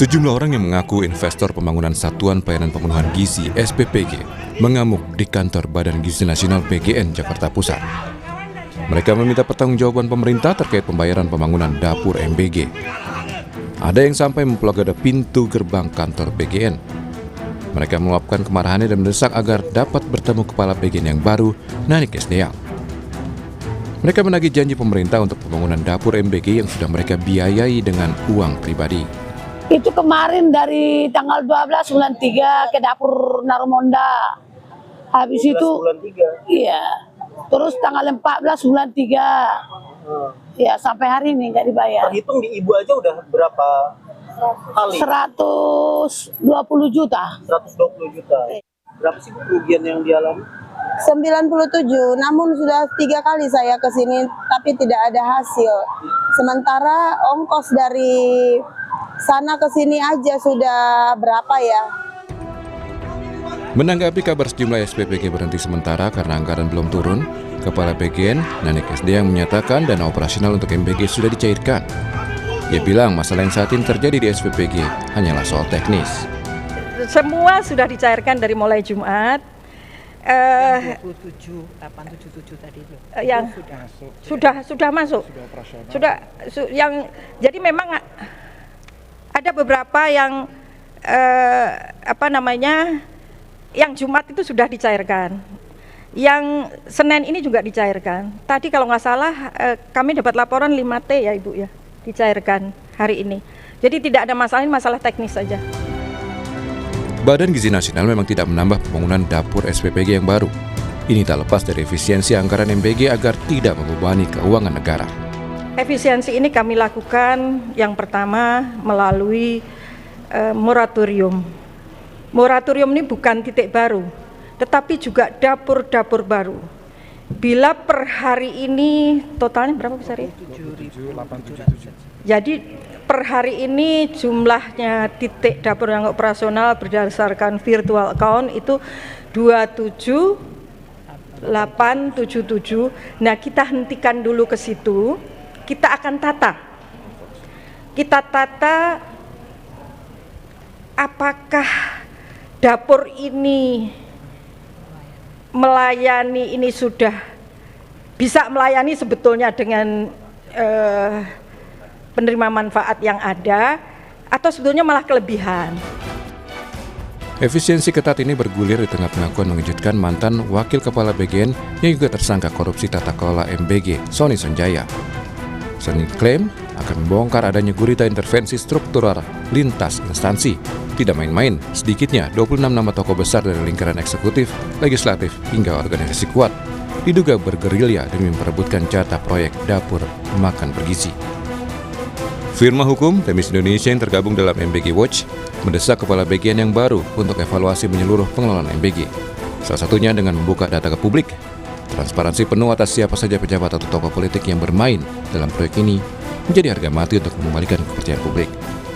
Sejumlah orang yang mengaku investor pembangunan Satuan Pelayanan Pemenuhan Gizi (SPPG) mengamuk di kantor Badan Gizi Nasional (BGN) Jakarta Pusat. Mereka meminta pertanggungjawaban pemerintah terkait pembayaran pembangunan dapur MBG. Ada yang sampai memblokade pintu gerbang kantor BGN. Mereka meluapkan kemarahannya dan mendesak agar dapat bertemu kepala BGN yang baru, Nanik Esdeyang. Mereka menagih janji pemerintah untuk pembangunan dapur MBG yang sudah mereka biayai dengan uang pribadi. Itu kemarin dari tanggal 12 bulan 3 ke dapur Narumonda. Habis itu bulan 3. Iya. Terus tanggal 14 bulan 3. Ya, sampai hari ini nggak dibayar. Terhitung di ibu aja udah berapa kali? 120 juta. 120 juta. Berapa sih kerugian yang dialami? 97, namun sudah 3 kali saya ke sini tapi tidak ada hasil. Sementara ongkos dari sana ke sini aja sudah berapa ya? Menanggapi kabar sejumlah SPPG berhenti sementara karena anggaran belum turun, Kepala BGN, Nanik Esdeyang menyatakan dana operasional untuk MBG sudah dicairkan. Dia bilang masalah yang saat ini terjadi di SPPG hanyalah soal teknis. Semua sudah dicairkan dari mulai Jumat. 877 tadi itu. Yang sudah masuk. Jadi memang ada beberapa yang yang Jumat itu sudah dicairkan. Yang Senin ini juga dicairkan. Tadi kalau nggak salah kami dapat laporan 5T ya Ibu ya, dicairkan hari ini. Jadi tidak ada masalah, ini masalah teknis saja. Badan Gizi Nasional memang tidak menambah pembangunan dapur SPPG yang baru. Ini tak lepas dari efisiensi anggaran MBG agar tidak membebani keuangan negara. Efisiensi ini kami lakukan yang pertama melalui moratorium. Moratorium ini bukan titik baru, tetapi juga dapur-dapur baru. Bila per hari ini totalnya berapa besar ya? 7.877. Jadi per hari ini jumlahnya titik dapur yang operasional berdasarkan virtual account itu 27.877. Nah, kita hentikan dulu ke situ. Kita akan tata. Kita tata apakah dapur ini melayani, ini sudah bisa melayani sebetulnya dengan penerima manfaat yang ada, atau sebetulnya malah kelebihan. Efisiensi ketat ini bergulir di tengah pengakuan mengejutkan mantan Wakil Kepala BGN yang juga tersangka korupsi tata kelola MBG, Sony Sonjaya. Sony klaim akan membongkar adanya gurita intervensi struktural lintas instansi. Tidak main-main, sedikitnya 26 nama tokoh besar dari lingkaran eksekutif, legislatif, hingga organisasi kuat diduga bergerilya demi memperebutkan jatah proyek dapur makan bergizi. Firma hukum Temis Indonesia yang tergabung dalam MBG Watch mendesak Kepala BGN yang baru untuk evaluasi menyeluruh pengelolaan MBG. Salah satunya dengan membuka data ke publik. Transparansi penuh atas siapa saja pejabat atau tokoh politik yang bermain dalam proyek ini menjadi harga mati untuk mengembalikan kepercayaan publik.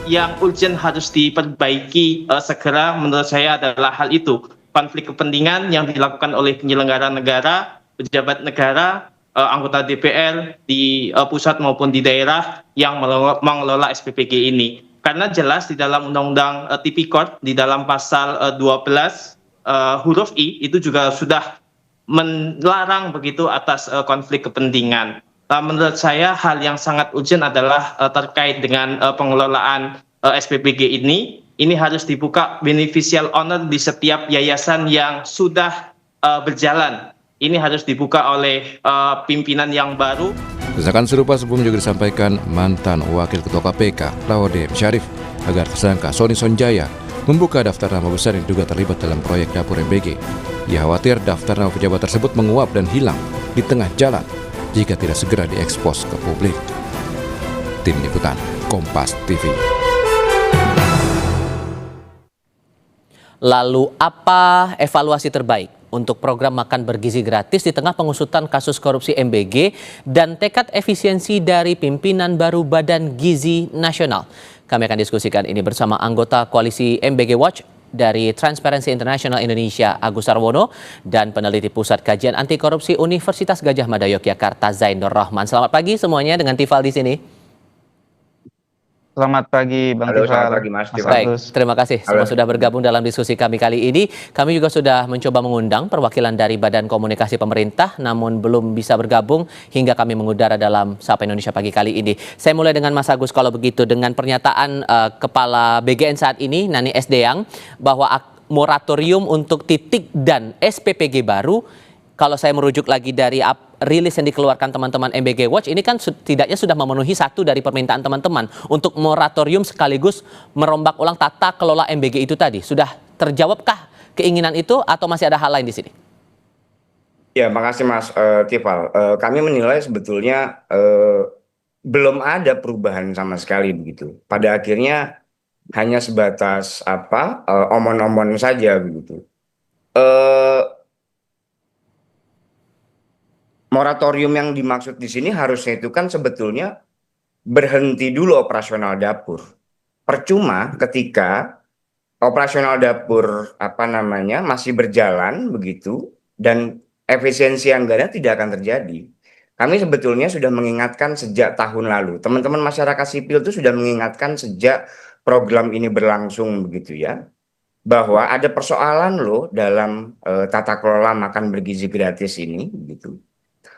Yang urgent harus diperbaiki segera menurut saya adalah hal itu. Konflik kepentingan yang dilakukan oleh penyelenggara negara, pejabat negara, anggota DPR di pusat maupun di daerah yang mengelola SPPG ini. Karena jelas di dalam Undang-Undang Tipikor di dalam pasal 12 huruf I itu juga sudah melarang begitu atas konflik kepentingan. Menurut saya hal yang sangat urgent adalah terkait dengan pengelolaan SPPG ini. Ini harus dibuka beneficial owner di setiap yayasan yang sudah berjalan. Ini harus dibuka oleh pimpinan yang baru. Desakan serupa sebelumnya juga disampaikan mantan Wakil Ketua KPK, Laude M. Syarif, agar tersangka Sony Sonjaya membuka daftar nama besar yang diduga terlibat dalam proyek dapur MBG. Ia khawatir daftar nama pejabat tersebut menguap dan hilang di tengah jalan jika tidak segera diekspos ke publik. Tim Liputan, Kompas TV. Lalu apa evaluasi terbaik untuk program makan bergizi gratis di tengah pengusutan kasus korupsi MBG dan tekad efisiensi dari pimpinan baru Badan Gizi Nasional? Kami akan diskusikan ini bersama anggota koalisi MBG Watch dari Transparency International Indonesia, Agus Sarwono, dan peneliti Pusat Kajian Anti Korupsi Universitas Gadjah Mada Yogyakarta, Zainur Rahman. Selamat pagi semuanya dengan Tifal di sini. Selamat pagi Bang Halo, selamat Tifal, pagi Mas Mas Tifal. Baik, Agus. terima kasih semua Halo. sudah bergabung dalam diskusi kami kali ini. Kami juga sudah mencoba mengundang perwakilan dari Badan Komunikasi Pemerintah, namun belum bisa bergabung hingga kami mengudara dalam Sapa Indonesia Pagi kali ini. Saya mulai dengan Mas Agus kalau begitu, dengan pernyataan Kepala BGN saat ini, Nani Esdeyang, bahwa moratorium untuk titik dan SPPG baru, kalau saya merujuk lagi dari rilis yang dikeluarkan teman-teman MBG Watch, ini kan setidaknya sudah memenuhi satu dari permintaan teman-teman untuk moratorium sekaligus merombak ulang tata kelola MBG itu tadi. Sudah terjawabkah keinginan itu atau masih ada hal lain di sini? Ya, makasih Mas Tifal. Kami menilai sebetulnya belum ada perubahan sama sekali begitu. Pada akhirnya hanya sebatas omon-omon saja begitu. Moratorium yang dimaksud di sini harusnya itu kan sebetulnya berhenti dulu operasional dapur. Percuma ketika operasional dapur masih berjalan begitu dan efisiensi anggaran tidak akan terjadi. Kami sebetulnya sudah mengingatkan sejak tahun lalu. Teman-teman masyarakat sipil itu sudah mengingatkan sejak program ini berlangsung begitu ya. Bahwa ada persoalan loh dalam tata kelola makan bergizi gratis ini gitu.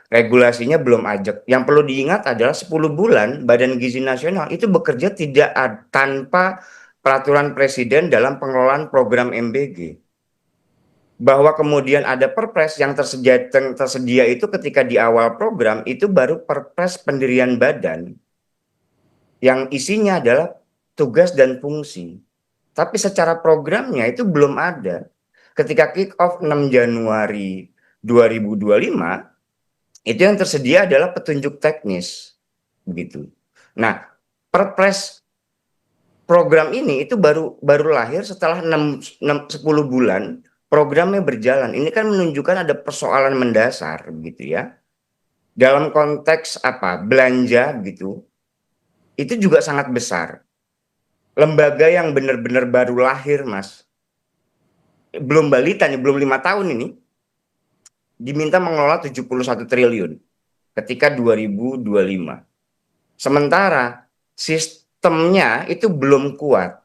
Regulasinya belum ajak. Yang perlu diingat adalah 10 bulan Badan Gizi Nasional itu bekerja tidak tanpa peraturan presiden dalam pengelolaan program MBG. Bahwa kemudian ada perpres yang tersedia itu ketika di awal program itu baru perpres pendirian badan yang isinya adalah tugas dan fungsi. Tapi secara programnya itu belum ada. Ketika kick off 6 Januari 2025 itu yang tersedia adalah petunjuk teknis begitu. Nah, perpres program ini itu baru lahir setelah 10 bulan programnya berjalan. Ini kan menunjukkan ada persoalan mendasar gitu ya. Dalam konteks belanja gitu. Itu juga sangat besar. Lembaga yang benar-benar baru lahir, Mas. Belum balita nih, belum 5 tahun ini. Diminta mengelola 71 triliun ketika 2025. Sementara sistemnya itu belum kuat.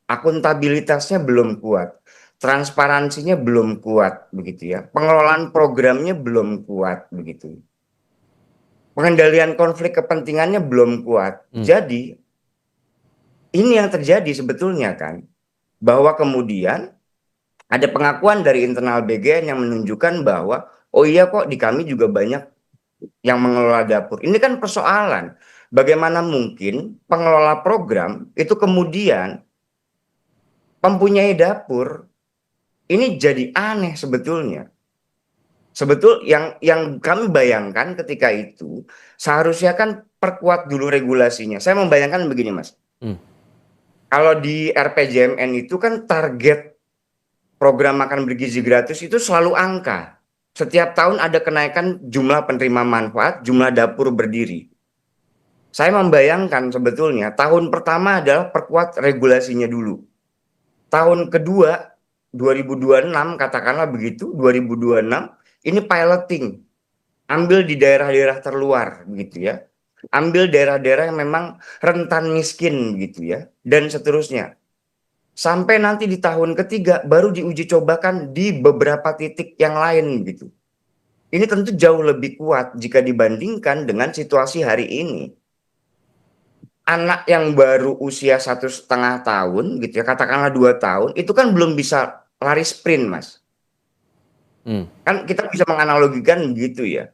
Akuntabilitasnya belum kuat. Transparansinya belum kuat begitu ya. Pengelolaan programnya belum kuat begitu. Pengendalian konflik kepentingannya belum kuat. Jadi ini yang terjadi sebetulnya kan, bahwa kemudian ada pengakuan dari internal BGN yang menunjukkan bahwa oh iya kok di kami juga banyak yang mengelola dapur. Ini kan persoalan. Bagaimana mungkin pengelola program itu kemudian mempunyai dapur? Ini jadi aneh sebetulnya. Yang kami bayangkan ketika itu seharusnya kan perkuat dulu regulasinya. Saya membayangkan begini, Mas. Kalau di RPJMN itu kan target program makan bergizi gratis itu selalu angka. Setiap tahun ada kenaikan jumlah penerima manfaat, jumlah dapur berdiri. Saya membayangkan sebetulnya tahun pertama adalah perkuat regulasinya dulu. Tahun kedua 2026 katakanlah begitu, 2026 ini piloting. Ambil di daerah-daerah terluar gitu ya. Ambil daerah-daerah yang memang rentan miskin gitu ya, dan seterusnya. Sampai nanti di tahun ketiga baru diuji cobakan di beberapa titik yang lain gitu. Ini tentu jauh lebih kuat jika dibandingkan dengan situasi hari ini. Anak yang baru usia 1,5 tahun gitu ya, katakanlah 2 tahun, itu kan belum bisa lari sprint, Mas. Kan kita bisa menganalogikan begitu ya.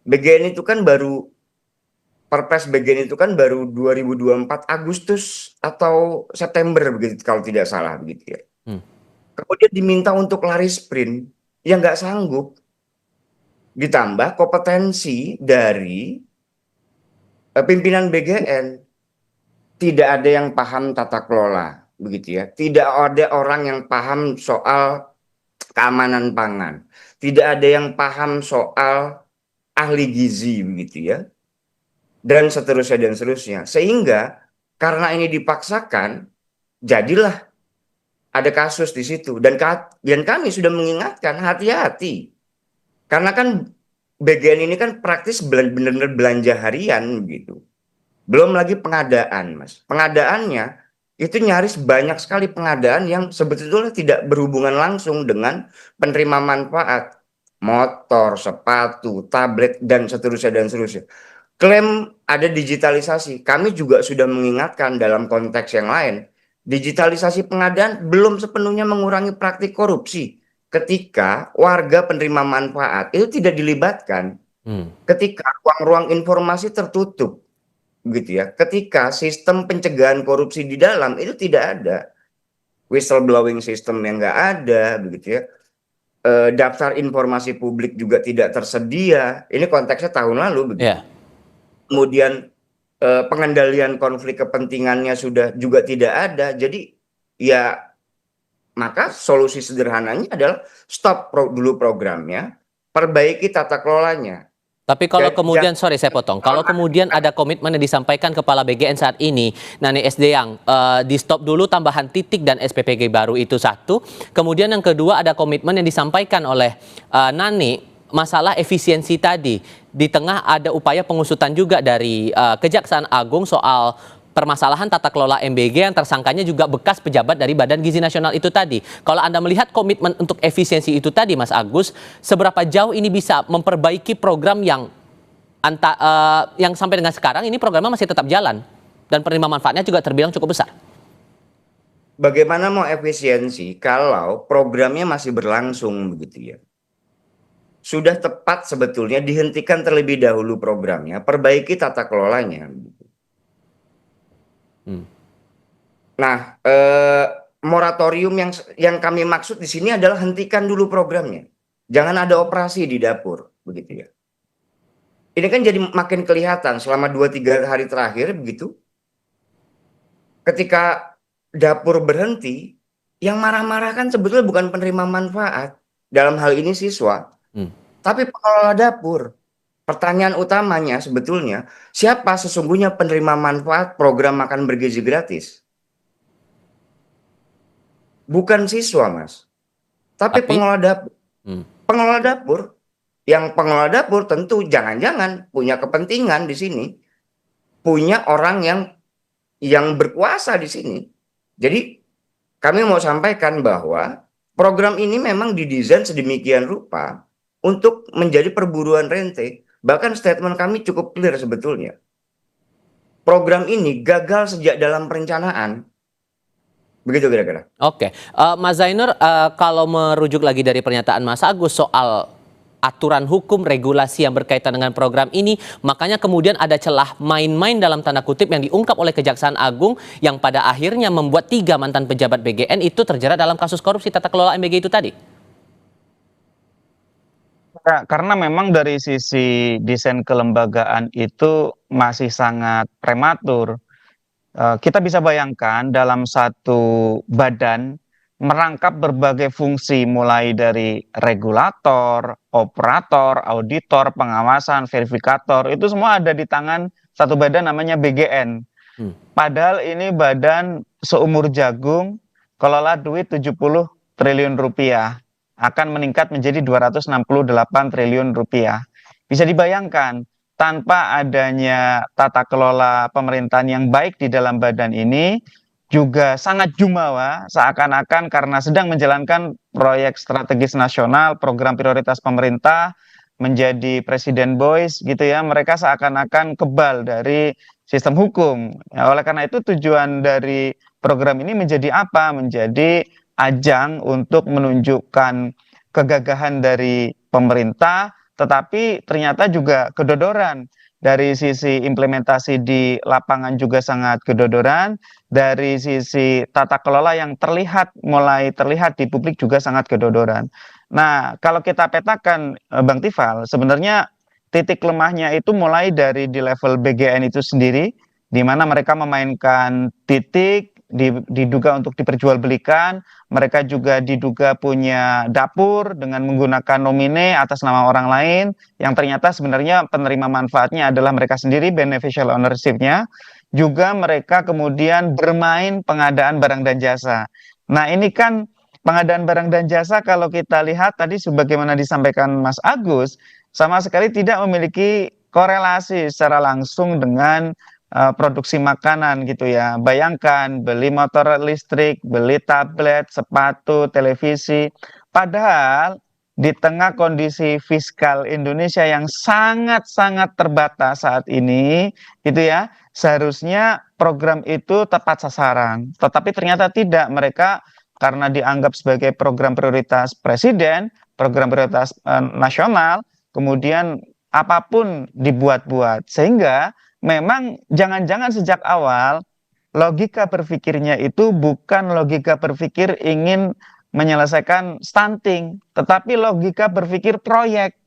BGN itu kan baru Perpres BGN itu kan baru 2024 Agustus atau September begitu kalau tidak salah begitu ya. Kemudian diminta untuk lari sprint, yang nggak sanggup. Ditambah kompetensi dari pimpinan BGN, tidak ada yang paham tata kelola begitu ya. Tidak ada orang yang paham soal keamanan pangan. Tidak ada yang paham soal ahli gizi begitu ya. Dan seterusnya. Sehingga karena ini dipaksakan, jadilah ada kasus di situ. Dan kami sudah mengingatkan hati-hati. Karena kan BGN ini kan praktis benar-benar belanja harian gitu. Belum lagi pengadaan, Mas. Pengadaannya itu nyaris banyak sekali pengadaan yang sebetulnya tidak berhubungan langsung dengan penerima manfaat. Motor, sepatu, tablet, dan seterusnya, dan seterusnya. Klaim ada digitalisasi. Kami juga sudah mengingatkan dalam konteks yang lain. Digitalisasi pengadaan belum sepenuhnya mengurangi praktik korupsi. Ketika warga penerima manfaat itu tidak dilibatkan. Ketika ruang-ruang informasi tertutup. Begitu ya. Ketika sistem pencegahan korupsi di dalam itu tidak ada. Whistleblowing system yang nggak ada. Begitu ya. Daftar informasi publik juga tidak tersedia. Ini konteksnya tahun lalu. Begitu. Yeah. Kemudian pengendalian konflik kepentingannya sudah juga tidak ada. Jadi ya maka solusi sederhananya adalah stop dulu programnya, perbaiki tata kelolanya. Tapi kalau kemudian, sorry saya potong, kalau kemudian ada komitmen yang disampaikan Kepala BGN saat ini, Nani SDyang, di stop dulu tambahan titik dan SPPG baru itu satu. Kemudian yang kedua ada komitmen yang disampaikan oleh Nani, masalah efisiensi tadi. Di tengah ada upaya pengusutan juga dari Kejaksaan Agung soal permasalahan tata kelola MBG yang tersangkanya juga bekas pejabat dari Badan Gizi Nasional itu tadi. Kalau Anda melihat komitmen untuk efisiensi itu tadi, Mas Agus, seberapa jauh ini bisa memperbaiki program yang sampai dengan sekarang ini programnya masih tetap jalan dan penerima manfaatnya juga terbilang cukup besar? Bagaimana mau efisiensi kalau programnya masih berlangsung begitu ya? Sudah tepat sebetulnya dihentikan terlebih dahulu programnya, perbaiki tata kelolanya. Nah, moratorium yang kami maksud di sini adalah hentikan dulu programnya. Jangan ada operasi di dapur, begitu ya. Ini kan jadi makin kelihatan selama 2-3 hari terakhir begitu. Ketika dapur berhenti, yang marah-marah kan sebetulnya bukan penerima manfaat, dalam hal ini siswa, tapi pengelola dapur. Pertanyaan utamanya sebetulnya, siapa sesungguhnya penerima manfaat program makan bergizi gratis? Bukan siswa, Mas. Tapi pengelola dapur. Pengelola dapur. Yang pengelola dapur tentu jangan-jangan punya kepentingan di sini. Punya orang yang berkuasa di sini. Jadi kami mau sampaikan bahwa program ini memang didesain sedemikian rupa untuk menjadi perburuan rente. Bahkan statement kami cukup clear sebetulnya. Program ini gagal sejak dalam perencanaan. Begitu kira-kira. Oke, Mas Zainur, kalau merujuk lagi dari pernyataan Mas Agus soal aturan hukum regulasi yang berkaitan dengan program ini, makanya kemudian ada celah main-main dalam tanda kutip yang diungkap oleh Kejaksaan Agung yang pada akhirnya membuat 3 mantan pejabat BGN itu terjerat dalam kasus korupsi tata kelola MBG itu tadi. Karena memang dari sisi desain kelembagaan itu masih sangat prematur. Kita bisa bayangkan dalam satu badan merangkap berbagai fungsi mulai dari regulator, operator, auditor, pengawasan, verifikator, itu semua ada di tangan satu badan namanya BGN. Padahal ini badan seumur jagung, kelola duit 70 triliun rupiah, akan meningkat menjadi 268 triliun rupiah. Bisa dibayangkan, tanpa adanya tata kelola pemerintahan yang baik di dalam badan ini, juga sangat jumawa seakan-akan karena sedang menjalankan proyek strategis nasional, program prioritas pemerintah, menjadi presiden boys gitu ya, mereka seakan-akan kebal dari sistem hukum. Ya, oleh karena itu tujuan dari program ini menjadi apa? Menjadi ajang untuk menunjukkan kegagahan dari pemerintah, tetapi ternyata juga kedodoran. Dari sisi implementasi di lapangan juga sangat kedodoran, dari sisi tata kelola yang mulai terlihat di publik juga sangat kedodoran. Nah, kalau kita petakan Bang Tifal, sebenarnya titik lemahnya itu mulai dari di level BGN itu sendiri, di mana mereka memainkan titik, diduga untuk diperjualbelikan, mereka juga diduga punya dapur dengan menggunakan nomine atas nama orang lain, yang ternyata sebenarnya penerima manfaatnya adalah mereka sendiri, beneficial ownership-nya, juga mereka kemudian bermain pengadaan barang dan jasa. Nah ini kan pengadaan barang dan jasa kalau kita lihat tadi sebagaimana disampaikan Mas Agus, sama sekali tidak memiliki korelasi secara langsung dengan produksi makanan gitu ya. Bayangkan beli motor listrik, beli tablet, sepatu, televisi. Padahal di tengah kondisi fiskal Indonesia yang sangat-sangat terbatas saat ini, gitu ya, seharusnya program itu tepat sasaran. Tetapi ternyata tidak. Mereka karena dianggap sebagai program prioritas presiden, program prioritas nasional, kemudian apapun dibuat-buat. Sehingga memang jangan-jangan sejak awal logika berpikirnya itu bukan logika berpikir ingin menyelesaikan stunting, tetapi logika berpikir proyek.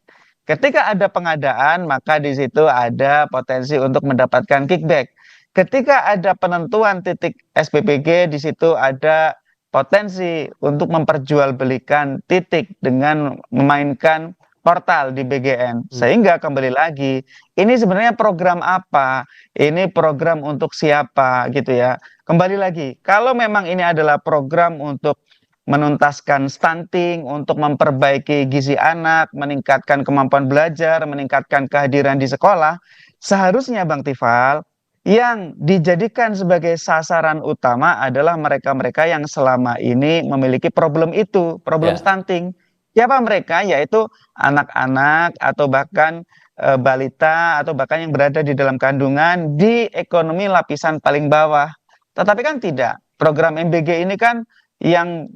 Ketika ada pengadaan, maka di situ ada potensi untuk mendapatkan kickback. Ketika ada penentuan titik SPPG, di situ ada potensi untuk memperjualbelikan titik dengan memainkan portal di BGN. Sehingga kembali lagi, ini sebenarnya program apa? Ini program untuk siapa gitu ya. Kembali lagi, kalau memang ini adalah program untuk menuntaskan stunting, untuk memperbaiki gizi anak, meningkatkan kemampuan belajar, meningkatkan kehadiran di sekolah, seharusnya Bang Tifal, yang dijadikan sebagai sasaran utama adalah mereka-mereka yang selama ini memiliki problem itu, problem stunting. Siapa mereka? Yaitu anak-anak atau bahkan balita atau bahkan yang berada di dalam kandungan di ekonomi lapisan paling bawah. Tetapi kan tidak. Program MBG ini kan yang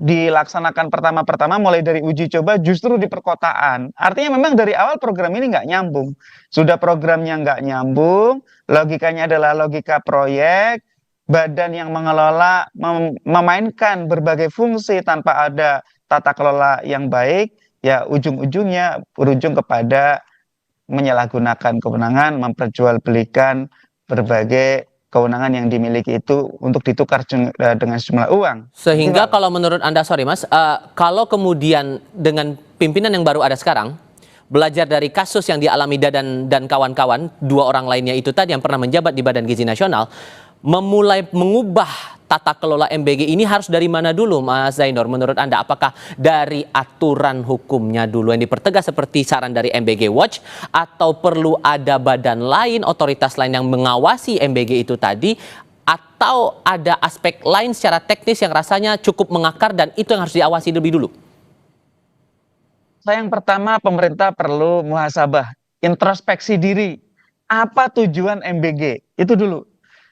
dilaksanakan pertama-pertama mulai dari uji coba justru di perkotaan. Artinya memang dari awal program ini nggak nyambung. Sudah programnya nggak nyambung, logikanya adalah logika proyek, badan yang mengelola memainkan berbagai fungsi tanpa ada tata kelola yang baik, ya ujung-ujungnya berujung kepada menyalahgunakan kewenangan, memperjualbelikan berbagai kewenangan yang dimiliki itu untuk ditukar dengan sejumlah uang. Sehingga kalau menurut Anda, sorry Mas, kalau kemudian dengan pimpinan yang baru ada sekarang, belajar dari kasus yang dialami Dadan dan kawan-kawan, 2 orang lainnya itu tadi yang pernah menjabat di Badan Gizi Nasional, memulai mengubah tata kelola MBG ini harus dari mana dulu, Mas Zainur? Menurut Anda, apakah dari aturan hukumnya dulu yang dipertegas seperti saran dari MBG Watch, atau perlu ada badan lain, otoritas lain yang mengawasi MBG itu tadi, atau ada aspek lain secara teknis yang rasanya cukup mengakar dan itu yang harus diawasi lebih dulu? Yang pertama, pemerintah perlu muhasabah, introspeksi diri. Apa tujuan MBG? Itu dulu.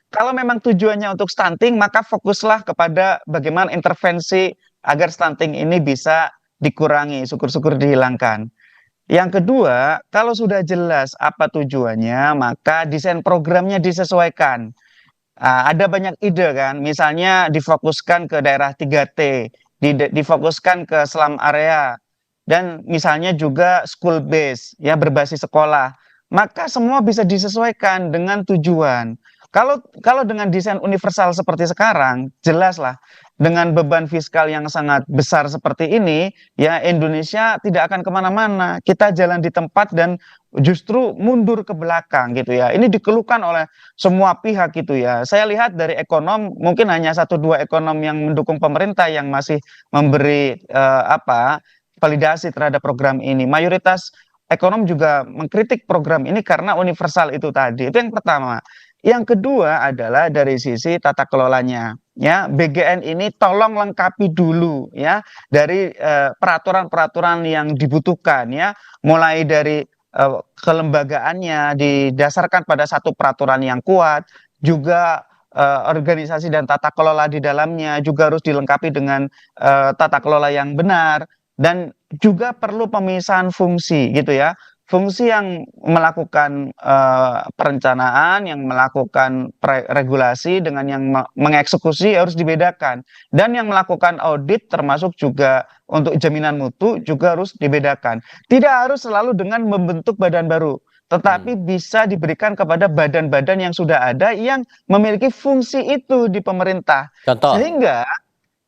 Kalau memang tujuannya untuk stunting, maka fokuslah kepada bagaimana intervensi agar stunting ini bisa dikurangi, syukur-syukur dihilangkan. Yang kedua, kalau sudah jelas apa tujuannya, maka desain programnya disesuaikan. Ada banyak ide kan, misalnya difokuskan ke daerah 3T, difokuskan ke slum area, dan misalnya juga school base, ya berbasis sekolah. Maka semua bisa disesuaikan dengan tujuan. Kalau dengan desain universal seperti sekarang, jelaslah dengan beban fiskal yang sangat besar seperti ini, ya Indonesia tidak akan kemana-mana. Kita jalan di tempat dan justru mundur ke belakang gitu ya. Ini dikeluhkan oleh semua pihak gitu ya. Saya lihat dari ekonom, mungkin hanya 1-2 ekonom yang mendukung pemerintah yang masih memberi validasi terhadap program ini. Mayoritas ekonom juga mengkritik program ini karena universal itu tadi. Itu yang pertama. Yang kedua adalah dari sisi tata kelolanya, ya BGN ini tolong lengkapi dulu ya dari peraturan-peraturan yang dibutuhkan ya, mulai dari kelembagaannya didasarkan pada satu peraturan yang kuat, juga organisasi dan tata kelola di dalamnya juga harus dilengkapi dengan tata kelola yang benar, dan juga perlu pemisahan fungsi gitu ya. Fungsi yang melakukan perencanaan, yang melakukan regulasi dengan yang mengeksekusi harus dibedakan. Dan yang melakukan audit termasuk juga untuk jaminan mutu juga harus dibedakan. Tidak harus selalu dengan membentuk badan baru, tetapi bisa diberikan kepada badan-badan yang sudah ada yang memiliki fungsi itu di pemerintah. Contoh. Sehingga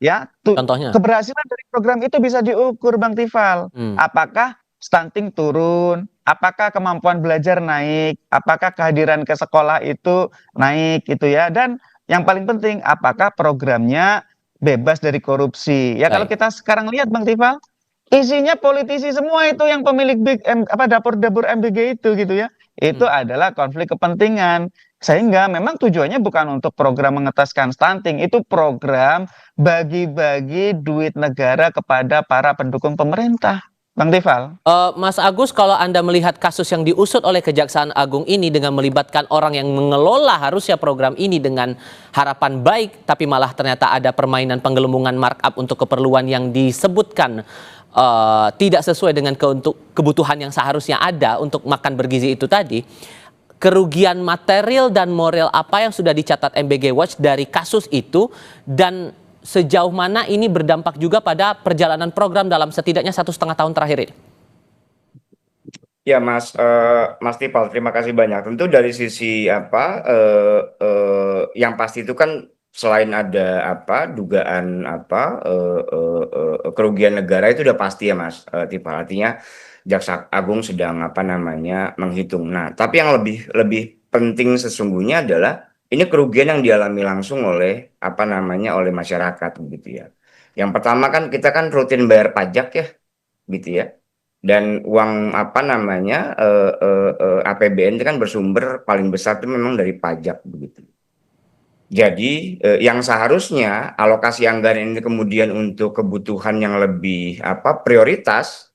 ya contohnya keberhasilan dari program itu bisa diukur, Bang Tifal. Apakah stunting turun, apakah kemampuan belajar naik, apakah kehadiran ke sekolah itu naik gitu ya, dan yang paling penting apakah programnya bebas dari korupsi. Ya kalau kita sekarang lihat Bang Tifal, isinya politisi semua itu yang pemilik dapur-dapur MBG itu gitu ya. Itu adalah konflik kepentingan. Sehingga memang tujuannya bukan untuk program mengetaskan stunting, itu program bagi-bagi duit negara kepada para pendukung pemerintah. Bang Tifal. Mas Agus, kalau Anda melihat kasus yang diusut oleh Kejaksaan Agung ini dengan melibatkan orang yang mengelola harusnya program ini dengan harapan baik, tapi malah ternyata ada permainan penggelembungan markup untuk keperluan yang disebutkan tidak sesuai dengan kebutuhan yang seharusnya ada untuk makan bergizi itu tadi. Kerugian material dan moral apa yang sudah dicatat MBG Watch dari kasus itu, dan sejauh mana ini berdampak juga pada perjalanan program dalam setidaknya 1,5 tahun terakhir ini? Ya Mas Tifal, terima kasih banyak. Tentu dari sisi yang pasti itu kan selain ada dugaan kerugian negara itu udah pasti ya Mas Tifal. Artinya Jaksa Agung sedang menghitung. Nah, tapi yang lebih penting sesungguhnya adalah ini kerugian yang dialami langsung oleh oleh masyarakat begitu ya. Yang pertama kan kita kan rutin bayar pajak ya, gitu ya. Dan uang APBN itu kan bersumber paling besar itu memang dari pajak begitu. Jadi yang seharusnya alokasi anggaran ini kemudian untuk kebutuhan yang lebih prioritas,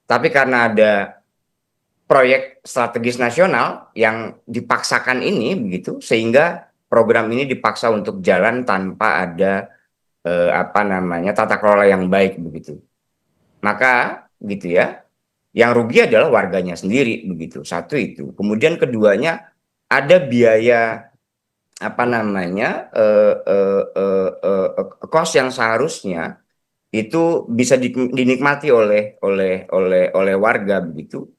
tapi karena ada proyek strategis nasional yang dipaksakan ini begitu, sehingga program ini dipaksa untuk jalan tanpa ada tata kelola yang baik begitu. Maka gitu ya, yang rugi adalah warganya sendiri begitu. Satu itu. Kemudian keduanya ada biaya cost yang seharusnya itu bisa dinikmati oleh warga begitu.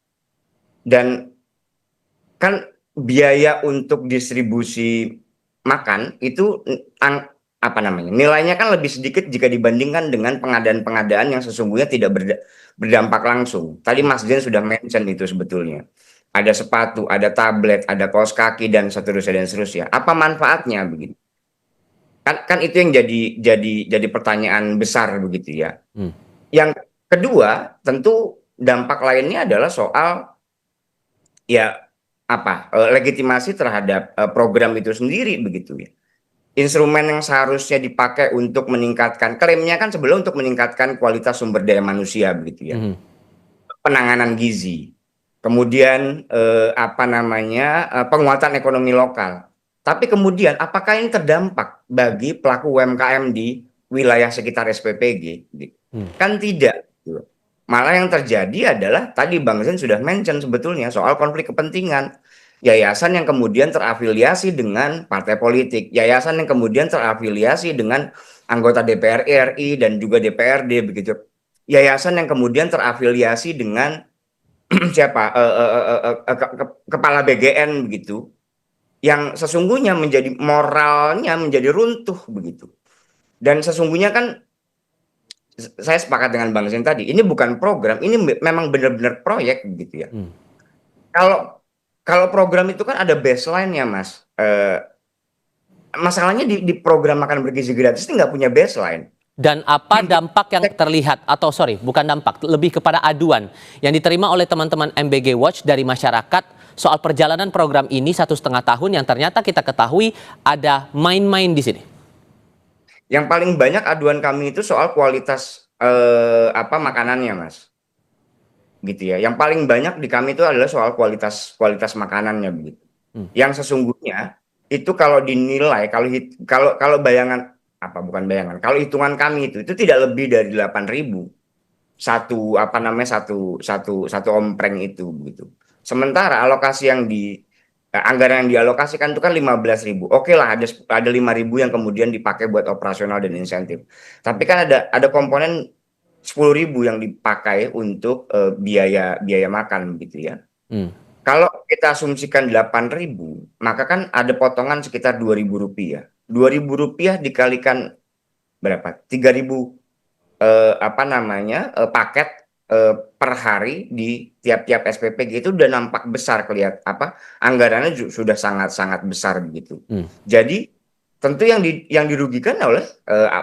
Dan kan biaya untuk distribusi makan itu nilainya kan lebih sedikit jika dibandingkan dengan pengadaan-pengadaan yang sesungguhnya tidak berdampak langsung. Tadi Mas Dian sudah mention itu sebetulnya. Ada sepatu, ada tablet, ada kaos kaki dan seterusnya. Apa manfaatnya begitu? Kan itu yang jadi pertanyaan besar begitu ya. Yang kedua, tentu dampak lainnya adalah soal legitimasi terhadap program itu sendiri begitu ya. Instrumen yang seharusnya dipakai untuk meningkatkan, klaimnya kan sebelum untuk meningkatkan kualitas sumber daya manusia begitu ya. Penanganan gizi. Kemudian penguatan ekonomi lokal. Tapi kemudian apakah ini terdampak bagi pelaku UMKM di wilayah sekitar SPPG? Kan tidak. Malah yang terjadi adalah tadi Bang Zen sudah mention sebetulnya soal konflik kepentingan. Yayasan yang kemudian terafiliasi dengan partai politik, yayasan yang kemudian terafiliasi dengan anggota DPR RI dan juga DPRD begitu. Yayasan yang kemudian terafiliasi dengan kepala BGN begitu. Yang sesungguhnya moralnya menjadi runtuh begitu. Dan sesungguhnya kan saya sepakat dengan Bang Zen tadi, ini bukan program, ini memang benar-benar proyek begitu ya. Kalau program itu kan ada baseline-nya Mas. Masalahnya di program makan bergizi gratis ini nggak punya baseline. Dan apa dampak yang terlihat, atau bukan dampak, lebih kepada aduan yang diterima oleh teman-teman MBG Watch dari masyarakat soal perjalanan program ini 1,5 tahun yang ternyata kita ketahui ada main-main di sini? Yang paling banyak aduan kami itu soal kualitas makanannya Mas. Gitu ya. Yang paling banyak di kami itu adalah soal kualitas makanannya begitu. Yang sesungguhnya itu kalau dinilai, kalau bayangan kalau hitungan kami itu tidak lebih dari 8.000 satu ompreng itu begitu. Sementara alokasi anggaran yang dialokasikan itu kan 15.000. Oke lah, ada 5.000 yang kemudian dipakai buat operasional dan insentif. Tapi kan ada komponen 10.000 yang dipakai untuk biaya makan gitu ya. Kalau kita asumsikan 8.000, maka kan ada potongan sekitar Rp2.000. Rp2.000 dikalikan berapa? 3.000 paket per hari di tiap-tiap SPPG itu udah nampak besar anggarannya sudah sangat-sangat besar begitu. Jadi tentu yang dirugikan oleh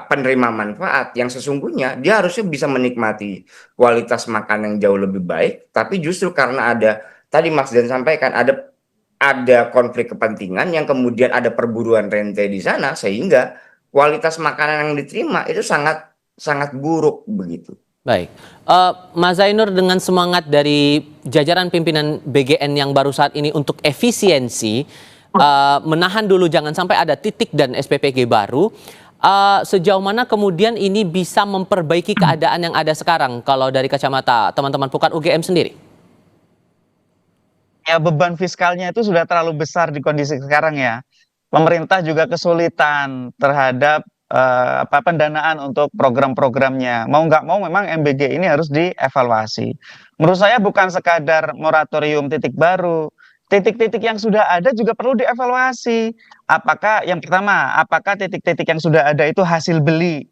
penerima manfaat yang sesungguhnya dia harusnya bisa menikmati kualitas makan yang jauh lebih baik, tapi justru karena ada tadi Mas Dan sampaikan ada ada konflik kepentingan yang kemudian ada perburuan rente di sana sehingga kualitas makanan yang diterima itu sangat sangat buruk begitu. Baik, Mas Zainur, dengan semangat dari jajaran pimpinan BGN yang baru saat ini untuk efisiensi, menahan dulu jangan sampai ada titik dan SPPG baru, sejauh mana kemudian ini bisa memperbaiki keadaan yang ada sekarang kalau dari kacamata teman-teman Pukat UGM sendiri? Ya, beban fiskalnya itu sudah terlalu besar di kondisi sekarang ya. Pemerintah juga kesulitan terhadap pendanaan untuk program-programnya. Mau nggak mau memang MBG ini harus dievaluasi. Menurut saya bukan sekadar moratorium titik baru, titik-titik yang sudah ada juga perlu dievaluasi. Apakah yang pertama, apakah titik-titik yang sudah ada itu hasil beli?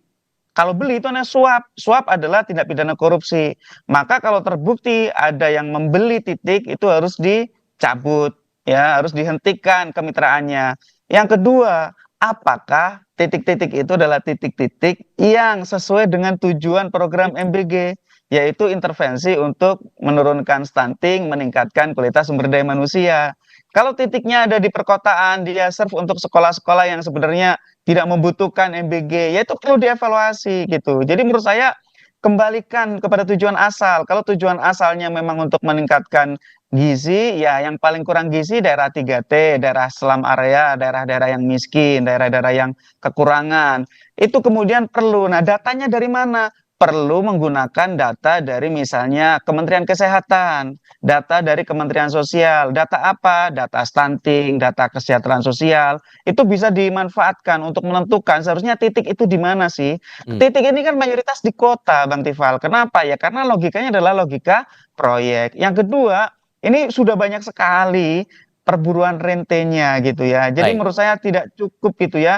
Kalau beli itu hanya suap, suap adalah tindak pidana korupsi. Maka kalau terbukti ada yang membeli titik itu harus dicabut, ya harus dihentikan kemitraannya. Yang kedua, apakah titik-titik itu adalah titik-titik yang sesuai dengan tujuan program MBG, yaitu intervensi untuk menurunkan stunting, meningkatkan kualitas sumber daya manusia. Kalau titiknya ada di perkotaan, dia serve untuk sekolah-sekolah yang sebenarnya tidak membutuhkan MBG, ya itu perlu dievaluasi gitu. Jadi menurut saya kembalikan kepada tujuan asal. Kalau tujuan asalnya memang untuk meningkatkan gizi, ya yang paling kurang gizi daerah 3T, daerah slum area, daerah-daerah yang miskin, daerah-daerah yang kekurangan. Itu kemudian perlu. Nah, datanya dari mana? Perlu menggunakan data dari misalnya Kementerian Kesehatan, data dari Kementerian Sosial. Data apa? Data stunting, data kesejahteraan sosial. Itu bisa dimanfaatkan untuk menentukan seharusnya titik itu di mana sih. Titik ini kan mayoritas di kota, Bang Tifal. Kenapa ya? Karena logikanya adalah logika proyek. Yang kedua, ini sudah banyak sekali perburuan rentenya gitu ya. Jadi menurut saya tidak cukup gitu ya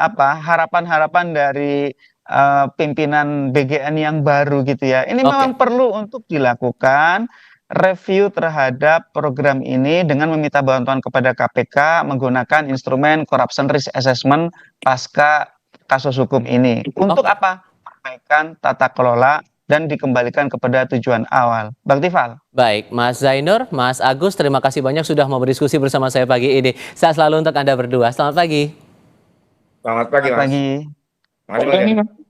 harapan-harapan dari pimpinan BGN yang baru gitu ya. Ini memang perlu untuk dilakukan review terhadap program ini dengan meminta bantuan kepada KPK menggunakan instrumen corruption risk assessment pasca kasus hukum ini. Untuk apa? Perbaikan tata kelola dan dikembalikan kepada tujuan awal. Bang Tifal. Baik, Mas Zainur, Mas Agus, terima kasih banyak sudah mau berdiskusi bersama saya pagi ini. Sehat selalu untuk Anda berdua. Selamat pagi. Selamat pagi, Mas. Selamat pagi. Terima kasih.